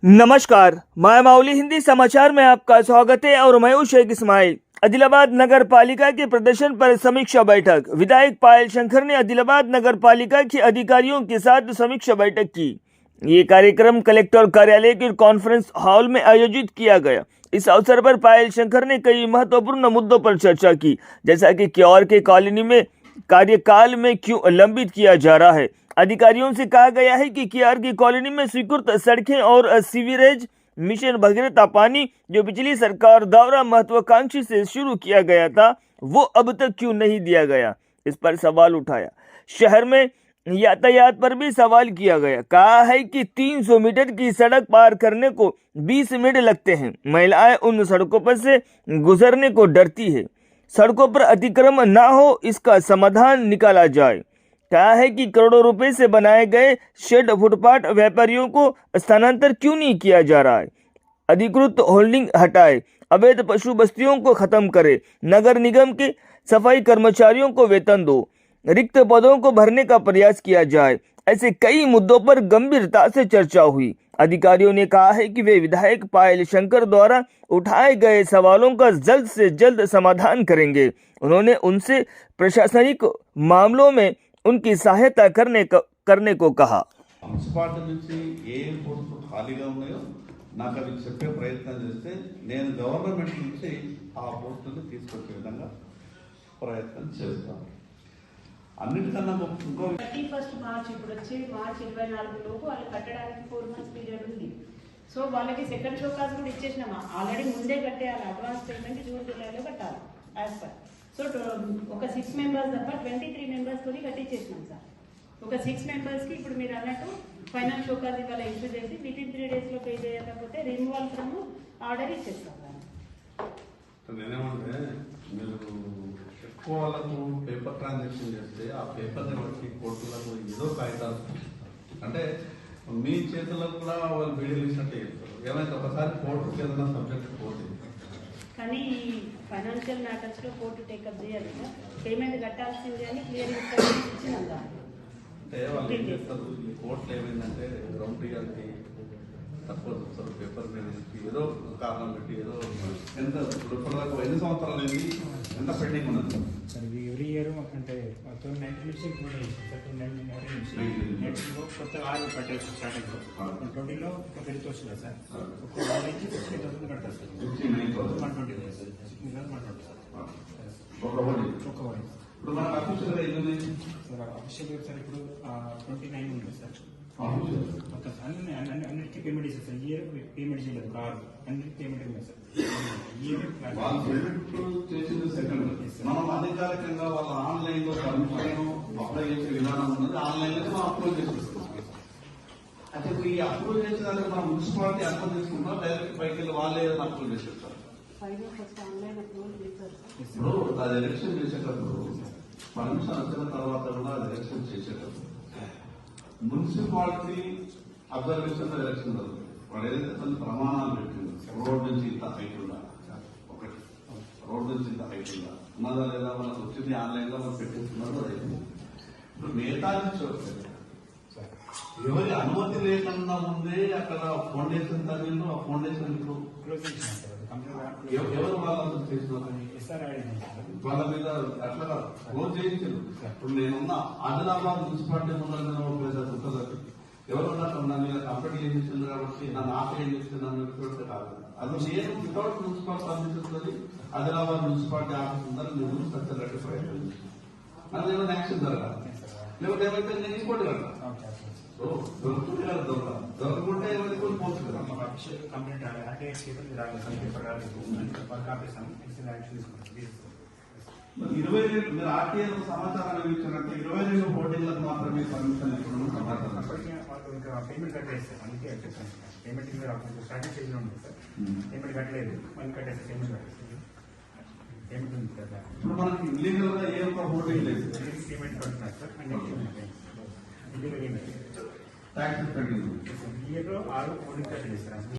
नमस्कार, मैं माउली हिंदी समाचार में आपका स्वागत है और मैं हूं शेख इस्माइल। आदिलाबाद नगर पालिका के प्रदर्शन पर समीक्षा बैठक। विधायक पायल शंकर ने आदिलाबाद नगर पालिका के अधिकारियों के साथ समीक्षा बैठक की। ये कार्यक्रम कलेक्टर कार्यालय के कॉन्फ्रेंस हॉल में आयोजित किया गया। इस अवसर पर पायल शंकर ने कई महत्वपूर्ण मुद्दों पर चर्चा की, जैसा कि क्योर के कॉलोनी में कार्यकाल में क्यों लंबित किया जा रहा है। अधिकारियों से कहा गया है कि क्योर की कॉलोनी में स्वीकृत सड़कें और सीवरेज मिशन भगीरथ पानी जो पिछली सरकार द्वारा महत्वाकांक्षी से शुरू किया गया था, वो अब तक क्यों नहीं दिया गया, इस पर सवाल उठाया। शहर में यातायात पर भी सवाल किया गया। कहा है कि 300 मीटर की सड़क पार करने को 20 मिनट लगते हैं। महिलाएं उन सड़कों पर से गुजरने को डरती है। सड़कों पर अतिक्रमण ना हो, इसका समाधान निकाला जाए। कहा है कि करोड़ों रुपए से बनाए गए शेड फुटपाथ व्यापारियों को स्थानांतर क्यों नहीं किया जा रहा है। अधिकृत होल्डिंग हटाए, अवैध पशु बस्तियों को खत्म करे, नगर निगम के सफाई कर्मचारियों को वेतन दो, रिक्त पदों को भरने का प्रयास किया जाए। ऐसे कई मुद्दों पर गंभीरता से चर्चा हुई। अधिकारियों ने कहा है कि वे विधायक पायल शंकर द्वारा उठाए गए सवालों का जल्द से जल्द समाधान करेंगे। उन्होंने उनसे प्रशासनिक मामलों में उनकी सहायता करने को कहा। మున్సిపాలిటీ నుంచి ఏ పోస్టులు ఖాళీగా ఉన్నాయో నాకు అవి చెప్పే ప్రయత్నం చేస్తే నేను గవర్నమెంట్ నుంచి ఆ పోస్టులను తీసుకొచ్చే విధంగా ప్రయత్నం చేస్తాను. అన్నిటికన్నా ఇంకో 31 మార్చ్ ఇప్పుడు వచ్చి మార్చ్ 24 లోపు వాళ్ళు కట్టడానికి 4 మంత్స్ పీరియడ్ ఉంది. సో వాళ్ళకి సెకండ్ షోకాస్ కూడా ఇచ్చేసినామా, ఆల్రెడీ ముందే కట్టేయాలి. అడ్వాన్స్ పేమెంట్ జూన్ జూలైలో కట్టాలి యాజ్ పర్. సో ఒక 6 మెంబర్స్ తప్ప 23 మెంబర్స్ తోని కట్టించేసినాం సార్. ఒక 6 మెంబర్స్కి ఇప్పుడు మీరు అన్నట్టు ఫైనల్ షోకాస్ ఇవాళ ఇష్యూ చేసి వితిన్ 3 డేస్లో పే చేయకపోతే రిమూవల్ ఫ్రమ్ ఆర్డర్ ఇచ్చేస్తాం. నేనేమంటే మీరు ఎక్కువ వాళ్ళకు పేపర్ ట్రాన్సాక్షన్ చేస్తే ఆ పేపర్ని బట్టి కోర్టులకు ఏదో కాగితాలు అంటే మీ చేతులకు కూడా వాళ్ళు వీడియోలు ఇచ్చినట్టే చెప్తారు. ఏమైతే ఒకసారి కోర్టుకి ఏదైనా సబ్జెక్ట్ పోతే కానీ ఫైనాన్షియల్ మ్యాటర్స్ లో కోర్టు టేకప్ చేయాలి సార్. పేమెంట్ కట్టాల్సింది అని క్లియర్ ఇచ్చినాం. అంటే వాళ్ళు ఏం చేస్తారు, ఈ కోర్టులో ఏమైందంటే గ్రౌండ్ రియాలిటీ తక్కువ చూస్తారు. పేపర్ మీద ఏదో కారణం పెట్టి ఏదో ఎంత ఇప్పటివరకు 5 సంవత్సరాలు అయింది, ఎంత పెండింగ్ ఉన్నది సార్. ఎవ్రీ ఇయర్ అంటే 90 నుంచి ఇంప్రూవ్ కొత్తగా 6 పట్టేసి స్టార్టింగ్ 20లో ఒక పెళ్లి వస్తుంది సార్. ఒక 50,000 కడతారు సార్. 120 సార్. ఒక ఇప్పుడు మనకు అఫీషియల్గా ఎన్ని సార్ అఫీషియల్ సార్ ఇప్పుడు 29 ఉంది సార్. అన్నిటికీ పేమెంట్ చేశారు సార్. ఇయర్ పేమెంట్ చేయలేదు, కారు అన్నిటికీ పేమెంట్ ఉంది సార్. చేసింది సెకండ్. మనం అధికారికంగా వాళ్ళ ఆన్లైన్ లో పర్మిషన్ అప్లై చేసే విధానం ఉన్నది. ఆన్లైన్ లో మనం అప్రూవ్ చేసేస్తాం. అయితే ఈ అప్రూవ్ చేసేదానికి మనం మున్సిపాలిటీ అప్రూవ్ చేసుకుంటాం, డైరెక్ట్ పైకి వెళ్ళి వాళ్ళే అప్రూవ్ చేసేస్తారు. ఇప్పుడు అది ఎలక్షన్ చేసేటప్పుడు పర్మిషన్ వచ్చిన తర్వాత కూడా అది ఎలక్షన్ చేసేటప్పుడు మున్సిపాలిటీ అబ్జర్వేషన్ ఎలక్షన్ జరుగుతుంది. వాడు ఏదైతే కొన్ని ప్రమాణాలు పెట్టిందో రోడ్ నుంచి ఇంత హైట్ ఉందా, ఒకటి రోడ్ నుంచి ఇంత హైట్ ఉందా ఉన్నదా లేదా మనకు వచ్చింది ఆన్లైన్ లో మనం పెట్టేస్తున్నదో అయింది. ఇప్పుడు మిగతా నుంచి వస్తుంది ఎవరి అనుమతి లేకుండా ముందే అక్కడ ఫౌండేషన్ తగ్గిందో ఆ ఫౌండేషన్ ఇప్పుడు ఎవరు వాళ్ళంతా చేసిన వాళ్ళ మీద అట్లా క్లోజ్ చేయించారు. ఇప్పుడు నేనున్న ఆదిలాబాద్ మున్సిపాలిటీ ఉండాలని ఎవరు నా మీద కంప్లీట్ చేయించింది కాబట్టి నన్ను ఆపేం చేస్తున్నాను కాదు. అది నేను without municipal permission Adilabad municipality office ఉందని నేను స్ట్రక్చర్ కట్టి ప్రయత్నం చేస్తాను. అది ఏమైనా యాక్షన్ జరగాలి, లేకపోతే ఏమైతే నేను ఇంకోటి కడతా. దొరుకుతుంటే కదా దొరకకుంటే ఏమైతే కొన్ని పోతుంది కదా. కంప్లీట్ మీరు ఆర్టీఐ సమాచారాన్ని ఇచ్చినట్టు 22 హోర్డింగ్లకు మాత్రమే పర్మిషన్ ఇవ్వడం సమాచారం. పేమెంట్ కట్టేస్తారు, అందుకే పేమెంట్ స్టార్టింగ్ స్టేజ్ లో ఉంది సార్. పేమెంట్ కట్టలేదు, మళ్ళీ కట్టేస్తారు. పేమెంట్ ఉంది కదా. ఇప్పుడు మనకి ఇల్లీగల్ గా ఏ ఒక్క హోర్డింగ్ లేదు. పేమెంట్ కడుతున్నారు sir. Tax pending. Year 6 hoarding కట్టేస్తారు.